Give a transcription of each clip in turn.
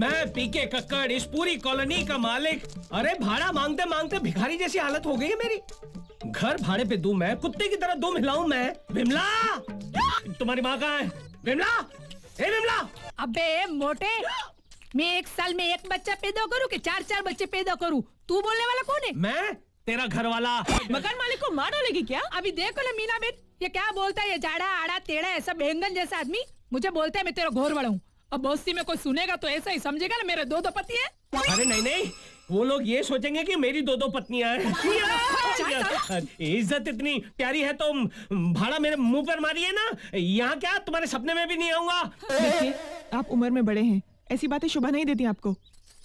मैं पीके कक्कड़ इस पूरी कॉलोनी का मालिक। अरे भाड़ा मांगते मांगते भिखारी जैसी हालत हो गई है मेरी। घर भाड़े पे दूं मैं, कुत्ते की तरह दूं हिलाऊं मैं। विमला, तुम्हारी माँ कहाँ है? विमला, ए विमला। अबे मोटे, मैं 1 साल में 1 बच्चा पैदा करूं कि 4 बच्चे पैदा करूं? तू बोलने वाला कौन है? मैं तेरा घर वाला। मकान मालिक को मार डालेगी क्या? अभी देखो ना मीना बेट, ये क्या बोलता है? ये जाड़ा आड़ा टेढ़ा ऐसा बैंगन जैसा आदमी मुझे बोलता है मैं तेरा घोर वाला हूँ। अब बस्ती में कोई सुनेगा तो ऐसा ही समझेगा ना मेरे 2 पति है। अरे नहीं नहीं, वो लोग ये सोचेंगे कि मेरी 2 पत्नियां हैं। इज्जत इतनी प्यारी है तो भाड़ा मेरे मुंह पर मारिए ना। यहाँ क्या तुम्हारे सपने में भी नहीं आऊंगा। देखिए, आप उम्र में बड़े हैं, ऐसी बातें शोभा नहीं देती आपको।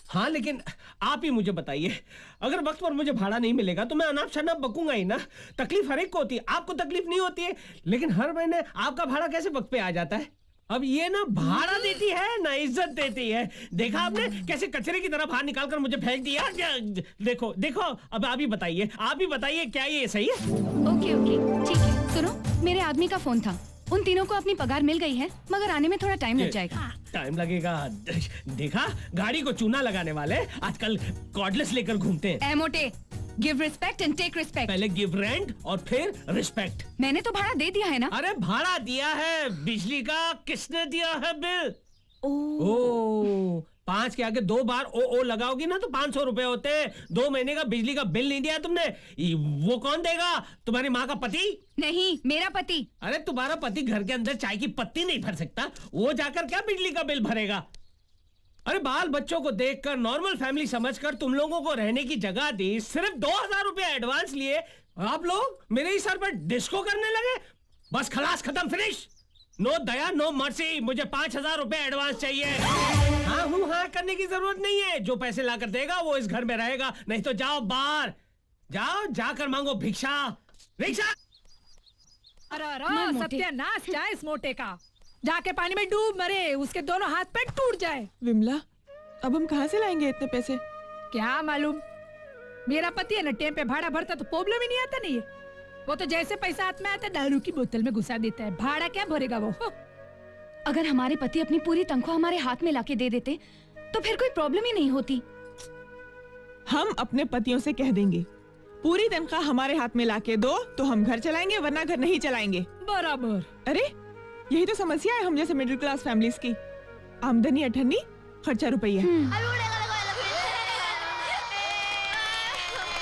हाँ लेकिन आप ही मुझे बताइए, अगर वक्त पर मुझे भाड़ा नहीं मिलेगा तो मैं अनाप शनाप बकूंगा ही ना। तकलीफ हर एक को होती है, आपको तकलीफ नहीं होती है, लेकिन हर महीने आपका भाड़ा कैसे वक्त पे आ जाता है? अब ये ना भाड़ा देती है ना इज्जत देती है। देखा आपने कैसे कचरे की तरह बाहर निकाल कर मुझे फेंक दिया? देखो देखो, अब आप ही बताइए क्या ये सही है? ओके ठीक है। सुनो, मेरे आदमी का फोन था, उन तीनों को अपनी पगार मिल गई है, मगर आने में थोड़ा टाइम लग जाएगा। टाइम लगेगा? देखा, गाड़ी को चूना लगाने वाले आजकल कॉर्डलेस लेकर घूमते हैं। A motto, give respect and take respect. पहले गिव रेंट और फिर रिस्पेक्ट। मैंने तो भाड़ा दे दिया है ना। अरे भाड़ा दिया है, बिजली का किसने दिया है बिल? ओ 5 के आगे 2 बार ओ लगाओगी ना तो 500 रुपए होते हैं। 2 महीने का बिजली का बिल नहीं दिया तुमने, वो कौन देगा? तुम्हारी माँ का पति? नहीं, मेरा पति। अरे तुम्हारा पति घर के अंदर चाय की पत्ती नहीं भर सकता, वो जाकर क्या बिजली का बिल भरेगा? अरे बाल बच्चों को देखकर नॉर्मल फैमिली समझकर तुम लोगों को रहने की जगह दी, सिर्फ 2000 रुपए एडवांस लिए, आप लोग मेरे ही सर पर डिस्को करने लगे। बस खलास, खत्म, फिनिश। नो दया नो मर्सी, मुझे 5000 रुपए एडवांस चाहिए। हाँ हूँ हाँ करने की जरूरत नहीं है, जो पैसे लाकर देगा वो इस घर में रहेगा, नहीं तो जाओ बाहर, जाओ जाकर मांगो भिक्षा। रिक्शा। अरे सत्यानाश जाए इस मोटे का, जाके पानी में डूब मरे, उसके दोनों हाथ पैर टूट जाए। विमला, अब हम कहाँ से लाएंगे इतने पैसे? क्या मालूम, मेरा पति है ना टेम पे भाड़ा भरता तो प्रॉब्लम ही नहीं आता नहीं है। वो तो जैसे पैसा हाथ में आता दारू की बोतल में घुसा देता है, भाड़ा क्या भरेगा वो। अगर हमारे पति अपनी पूरी तनख्वाह हमारे हाथ में लाके दे देते तो फिर कोई प्रॉब्लम ही नहीं होती। हम अपने पतियों से कह देंगे पूरी तनख्वाह हमारे हाथ में लाके दो तो हम घर चलाएंगे, वरना घर नहीं चलाएंगे। बराबर। अरे यही तो समस्या है हम जैसे मिडिल क्लास फैमिलीज की। आमदनी 98, खर्चा रुपया।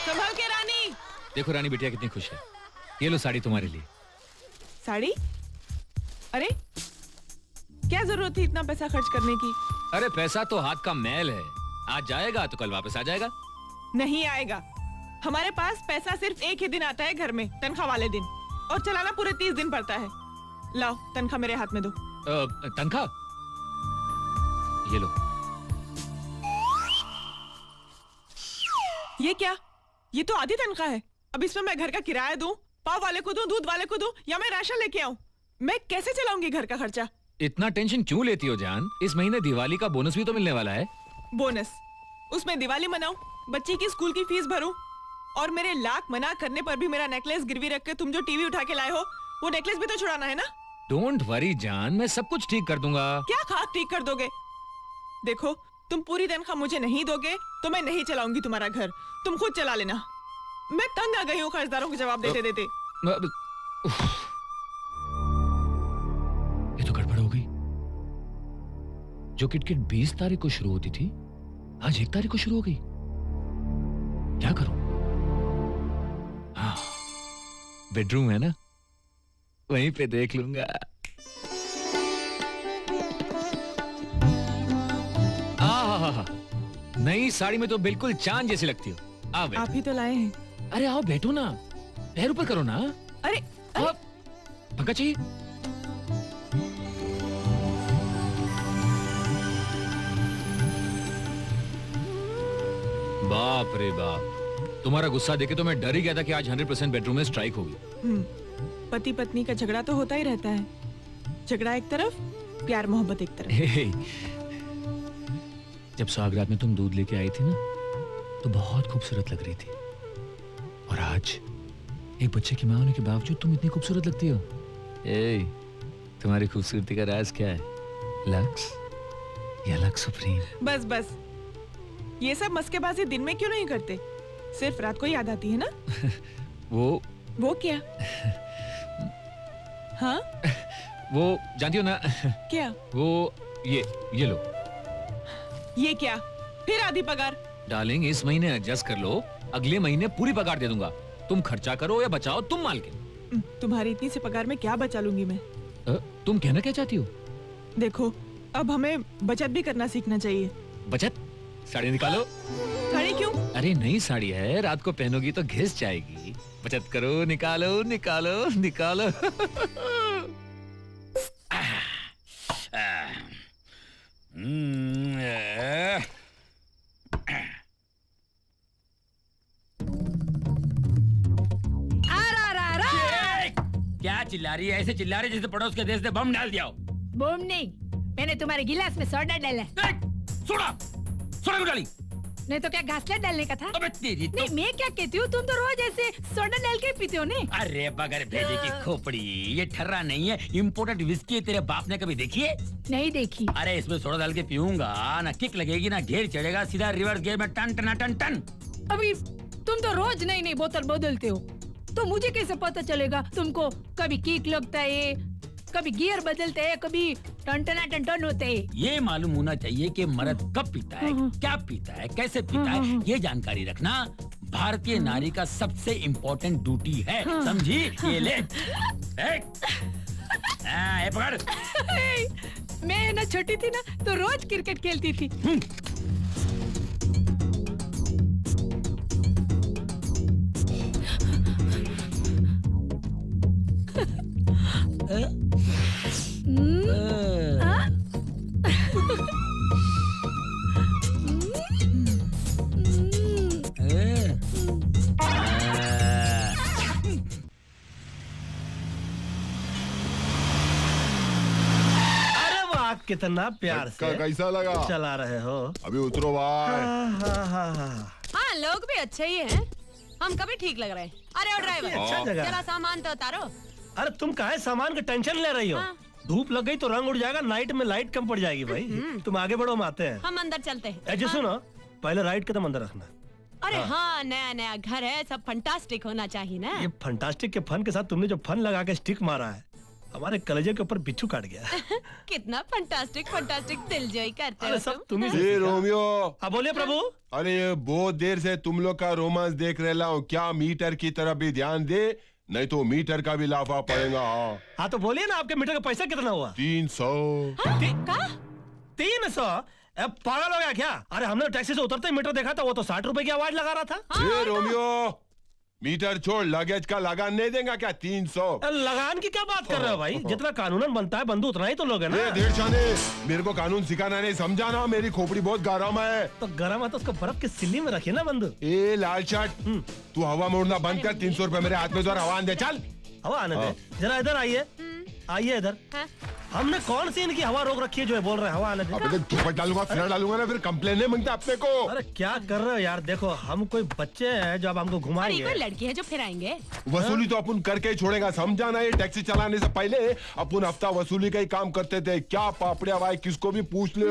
संभाल के रानी। देखो रानी बिटिया कितनी खुश है, ये लो साड़ी तुम्हारे लिए। साड़ी? अरे क्या जरूरत थी इतना पैसा खर्च करने की? अरे पैसा तो हाथ का मैल है, आज जाएगा तो कल वापस आ जाएगा। नहीं आएगा, हमारे पास पैसा सिर्फ एक ही दिन आता है घर में, तनख्वाह वाले दिन, और चलाना पूरे 30 दिन पड़ता है। लाओ तनख्वाह मेरे हाथ में दो। तनख्वाह ये लो। ये क्या? ये तो आधी तनख्वाह है। अब इसमें मैं घर का किराया दूं, पाव वाले को दूं, दूध वाले को दूं, या मैं राशन लेके आऊं? मैं कैसे चलाऊंगी घर का खर्चा? इतना टेंशन क्यों लेती हो जान? इस महीने दिवाली का बोनस भी तो मिलने वाला है। बोनस? उसमें दिवाली मनाऊं, बच्ची की स्कूल की फीस भरूं, और मेरे लाख मना करने पर भी मेरा नेकलेस गिरवी रख के तुम जो टीवी उठा के लाए हो वो नेकलेस भी तो छुड़ाना है ना? डोंट वरी जान, मैं सब कुछ ठीक कर दूंगा। क्या खाक ठीक कर दोगे? देखो, तुम पूरी तनख्वाह मुझे नहीं दोगे तो मैं नहीं चलाऊंगी तुम्हारा घर, तुम खुद चला लेना। मैं तंग आ गई हूँ कर्जदारों को जवाब देते देते। ये तो गड़बड़ हो गई। जो किटकिट 20 तारीख को शुरू होती थी आज 1 तारीख को शुरू हो गई। क्या करूं? हाँ, बेडरूम है ना, वहीं पे देख लूंगा। नई साड़ी में तो बिल्कुल चांद जैसी लगती हो। आओ बैठो। आप ही तो लाए हैं। अरे आओ बैठो ना, पैर ऊपर करो ना। अरे पंखा चाहिए? बाप रे बाप, तुम्हारा गुस्सा देखे तो मैं डर ही गया था कि आज 100% बेडरूम में स्ट्राइक होगी। पति पत्नी का झगड़ा तो होता ही रहता है, झगड़ा एक तरफ, प्यार मोहब्बत एक तरफ। जब सुहागरात में तुम दूध लेके आई थी ना तो बहुत खूबसूरत लग रही थी, और आज एक बच्चे की मां होने के बावजूद तुम इतनी खूबसूरत लगती हो। तुम्हारी खूबसूरती का राज क्या है? लक्स? ये अलग सुप्रीम। बस बस, ये सब मस्केबाजी दिन में क्यों नहीं करते? सिर्फ रात को याद आती है ना? वो क्या? हाँ? वो जानती हो ना? क्या? वो ये लो। ये क्या? फिर आधी पगार? डार्लिंग, इस महीने एडजस्ट कर लो, अगले महीने पूरी पगार दे दूंगा। तुम खर्चा करो या बचाओ, तुम मालकिन। तुम्हारी इतनी सी पगार में क्या बचा लूंगी मैं? तुम कहना क्या चाहती हो? देखो, अब हमें बचत भी करना सीखना चाहिए। बचत? साड़ी निकालो। साड़ी क्यों? अरे नई साड़ी है, रात को पहनोगी तो घिस जाएगी। बचत करो, निकालो निकालो निकालो। क्या चिल्ला रही है? ऐसे चिल्ला रही है जैसे पड़ोस के देश ने बम डाल दिया हो। बम नहीं, मैंने तुम्हारे गिलास में सोडा डाला। सोडा क्यों डाली? नहीं तो क्या घासलेट डालने का था? अबे तेरी तो... नहीं, मैं क्या कहती हूँ, तुम तो रोज ऐसे सोडा डाल के पीते हो नहीं? अरे बगैर भेजे की खोपड़ी, ये ठर्रा नहीं है, इम्पोर्टेड विस्की है। तेरे बाप ने कभी देखी है? नहीं देखी। अरे इसमें सोडा डाल के पीऊंगा ना किक लगेगी ना घेर चढ़ेगा, सीधा रिवर्स गियर में टन टन टन टन। अभी तुम तो रोज नई नई बोतल बदलते हो, तो मुझे कैसे पता चलेगा तुमको कभी किक लगता है, कभी गियर बदलते हैं, कभी टन टन टन टन होते हैं। ये मालूम होना चाहिए कि मर्द कब पीता है, क्या पीता है, कैसे पीता है, ये जानकारी रखना भारतीय नारी का सबसे इम्पोर्टेंट ड्यूटी है, समझी? ये ले, ये पकड़। मैं ना छोटी थी ना तो रोज क्रिकेट खेलती थी। कितना प्यार से कैसा लगा? चला रहे हो? अभी उतरो भाई। हाँ, लोग भी अच्छे ही हैं। हम कभी ठीक लग रहे हैं। अरे ओ ड्राइवर, अच्छा जगह। जरा सामान तो उतारो। अरे तुम काहे सामान का टेंशन ले रही हो? हाँ। धूप लग गई तो रंग उड़ जाएगा, नाइट में लाइट कम पड़ जाएगी भाई। तुम आगे बढ़ो, हम आते हैं। हम अंदर चलते हैं। ऐसे सुनो, पहले राइट कदम अंदर रखना। अरे हाँ, नया नया घर है, सब फंटास्टिक होना चाहिए ना। ये फंटास्टिक के फन के साथ तुमने जो फन लगा के स्टिक मारा है, हमारे कलेजे के ऊपर बिच्छू काट गया। कितना फंटास्टिक फंटास्टिक दिलजोई करते हो अरे सब तुम। तुम्ही से ये सीखा। रोमियो, हाँ बोलिए प्रभु। अरे ये बहुत देर से तुम लोग का रोमांस देख रहा हूँ, क्या मीटर की तरफ भी ध्यान दे, नहीं तो मीटर का भी लाफा पड़ेगा। हाँ तो बोलिए ना, आपके मीटर का पैसा कितना हुआ? 300। 300? पागल हो गया क्या? अरे हमने टैक्सी से उतरते ही मीटर देखा था, वो तो 60 रुपए की आवाज लगा रहा था। ये रोमियो, मीटर छोड़, लगेज का लगान नहीं देगा क्या? 300। लगान की क्या बात कर रहे हो भाई? जितना कानूनन बनता है बंधु उतना ही तो लोग है ना। देड़शाने, मेरे को कानून सिखाना नहीं, समझाना। मेरी खोपड़ी बहुत गरम है। तो गरम है तो उसको बर्फ की सिल्ली में रखिए ना बंधु। ए लाल शर्ट, तू हवा मोड़ना बंद कर। 300 रुपए मेरे हाथ में दो, हवा दे। चल हवा आने दे। जरा इधर आइए, आइए इधर। हमने कौन सी इनकी हवा रोक रखी है जो बोल रहे हैं हवा आने दे? अबे धूपट डालूंगा, फिर डालूंगा ना, फिर कंप्लेन नहीं मांगते अपने को। अरे क्या कर रहे हो यार? देखो हम कोई बच्चे हैं जो अब हमको अरे घुमाएंगे। कोई लड़की है जो फिर आएंगे। वसूली तो अपन करके ही छोड़ेगा, समझाना। ये टैक्सी चलाने से पहले अपन हफ्ता वसूली का ही काम करते थे। क्या पापड़िया भाई, किसको भी पूछ ले।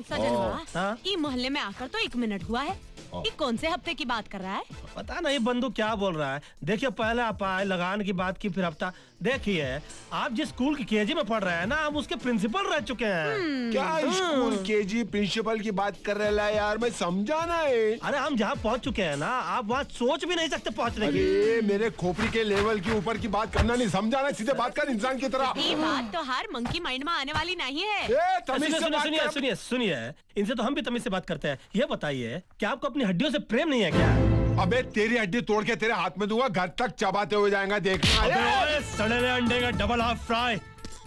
सजन हाँ? ये मोहल्ले में आकर तो 1 मिनट हुआ है। ये कौन से हफ्ते की बात कर रहा है? पता नहीं बंधु क्या बोल रहा है। देखिए पहले आप आए, लगान की बात की, फिर हफ्ता। देखिए आप जिस स्कूल की केजी में पढ़ रहे हैं ना, हम उसके प्रिंसिपल रह चुके हैं। क्या स्कूल केजी प्रिंसिपल की बात कर रहे है यार? मैं समझाना है। अरे हम जहाँ पहुँच चुके हैं ना, आप वहाँ सोच भी नहीं सकते पहुँचने की। अरे मेरे खोपड़ी के लेवल के ऊपर की बात करना नहीं, समझाना। सीधे बात कर इंसान की तरह। ये बात तो हर मंकी माइंड में आने वाली नहीं है। ए, तमीज से बात सुनिए कर। सुनिए सुनिए, इनसे तो हम भी तमीज से बात करते हैं। ये बताइए क्या आपको अपनी हड्डियों से प्रेम नहीं है क्या? अबे तेरी हड्डी तोड़ के तेरे हाथ में दूंगा, घर तक चबाते हुए जाएगा, देखना। अबे सड़े हुए अंडे का डबल हाफ फ्राई,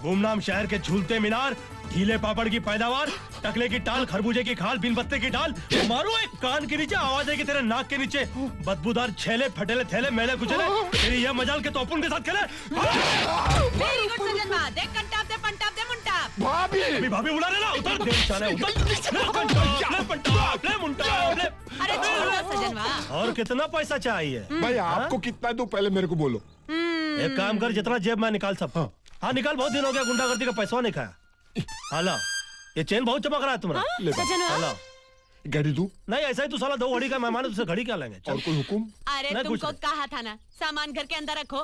गुमनाम शहर के झूलते मीनार, गीले पापड़ की पैदावार, टकले की टाल, खरबूजे की खाल, बिन पत्ते की डाल, मारो एक कान के नीचे, आवाज आएगी तेरे नाक के नीचे, बदबूदार छेले, फटेले थैले, मैले कुचले, तेरी यह मजाल के तोपुन के साथ खेले। वेरी गुड सजन बा, देख कंटाप दे पंटाप दे मुंटाप। भाभी अभी भाभी बुला रहे ना, उतर दे शाने, उतर ले पंटाप, ले पंटाप, ले मुंटाप, ले। अरे छोड़ो सजन बा। और कितना पैसा चाहिए? भाई आपको कितना दूं, पहले मेरे को बोलो। एक काम कर, जितना जेब में निकाल सब। हाँ निकाल, बहुत दिन हो गया गुंडागर्दी का पैसा नहीं खाया। हेलो ये चेन बहुत चमक रहा है तुम्हारा। ले बा। हेलो। घड़ी दूं? नहीं ऐसा ही तू साला 2 घड़ी का मेहमान है, तुझसे घड़ी क्या लेंगे? चल। और कोई हुकुम? अरे मैं कुछ तुमको नहीं। कहा था ना सामान घर के अंदर रखो।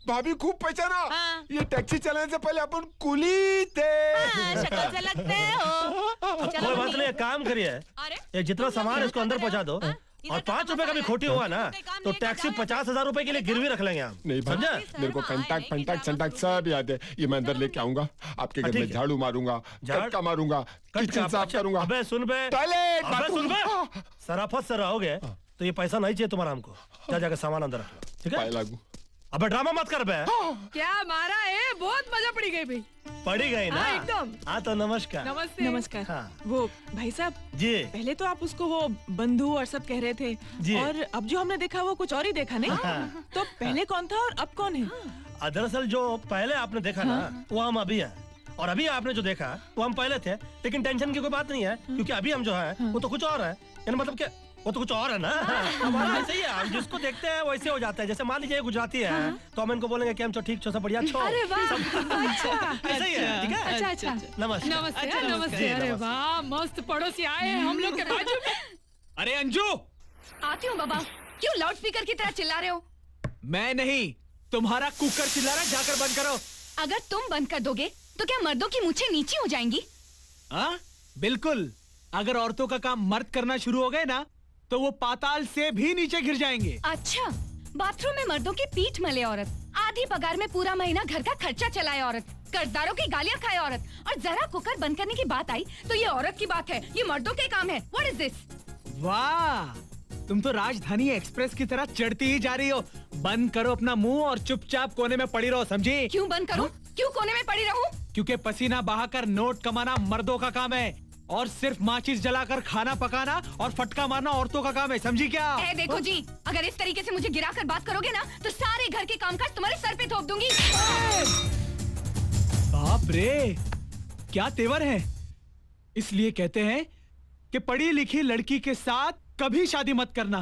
भाभी खूब पहचाना। हाँ। ये टैक्सी चलाने से पहले अपन कुली थे। हाँ, शक्ल से लगते हो। चलो कोई बात मम्मी। नहीं, एक काम करिए, अरे ये जितना सामान है इसको अंदर पहुंचा दो, और 5 रुपए का भी खोटी हुआ ना तो टैक्सी 50,000 रुपए के लिए गिरवी रख लेंगे हम। नहीं भाई, समझा? मेरे को कंटाक्ट फंटाक्ट संटाक्ट सब याद है। ये मैं अंदर लेके आऊंगा, आपके घर ठीक में है। झाड़ू मारूंगा, कटका मारूंगा, किचन साफ करूंगा, अबे सुन बे, टॉयलेट अबे सुन बे, बाथरूम। सराफत से रहोगे तो ये पैसा नहीं चाहिए तुम्हारा हमको। जा जाकर सामान अंदर रख लो, ठीक पाए है? लागू। अबे ड्रामा मत कर बे। क्या मारा है, बहुत मजा पड़ी गई भाई। पड़ी गई ना? हाँ, एकदम। हाँ तो नमस्कार। नमस्ते। नमस्कार। हाँ। वो भाई साहब, जी पहले तो आप उसको वो बंधु और सब कह रहे थे, जी। और अब जो हमने देखा वो कुछ और ही देखा नहीं। हाँ। तो पहले कौन था और अब कौन है? दरअसल जो पहले आपने देखा ना वो हम अभी हैं, और अभी आपने जो देखा वो हम पहले थे। लेकिन टेंशन की कोई बात नहीं है, क्योंकि अभी हम जो है वो तो कुछ और है। यानी मतलब कि वो तो कुछ और है ना। हमारा ऐसे ही है, हम जिसको देखते हैं वैसे हो जाता है। जैसे मान लीजिए गुजराती है तो हम इनको बोलेंगे कि हम ठीक छो, सब बढ़िया छो। अरे वाह, अच्छा ऐसे ही है, ठीक है? अच्छा अच्छा। नमस्ते। नमस्ते अच्छा, नमस्ते। जी, अरे नमस्ते। वाह, मस्त पड़ोसी आए हैं हम लोग के बाजू में। अरे अंजू, आती हूँ बाबा। क्यों लाउड स्पीकर की तरह चिल्ला रहे हो? मैं नहीं, तुम्हारा कुकर चिल्ला रहा है, जाकर बंद करो। अगर तुम बंद कर दोगे तो क्या मर्दों की मूछें नीची हो जाएंगी? हाँ बिल्कुल, अगर औरतों का काम मर्द करना शुरू हो गए ना तो वो पाताल से भी नीचे गिर जाएंगे। अच्छा, बाथरूम में मर्दों की पीठ मले औरत, आधी पगार में पूरा महीना घर का खर्चा चलाए औरत, कर्जदारों की गालियां खाए औरत, और जरा कुकर बंद करने की बात आई तो ये औरत की बात है, ये मर्दों के काम है। What is this? वाह, तुम तो राजधानी एक्सप्रेस की तरह चढ़ती ही जा रही हो। बंद करो अपना मुंह और चुपचाप कोने में पड़ी रहो, समझी? क्यों बंद करूं? क्यों कोने में पड़ी रहूं? क्योंकि पसीना बहाकर नोट कमाना मर्दों का काम है, और सिर्फ माचिस जलाकर खाना पकाना और फटका मारना औरतों का काम है, समझी क्या? देखो जी, अगर इस तरीके से मुझे गिराकर बात करोगे ना तो सारे घर के कामकाज तुम्हारे सर पे थोप दूंगी। बाप रे, क्या तेवर है। इसलिए कहते हैं कि पढ़ी लिखी लड़की के साथ कभी शादी मत करना।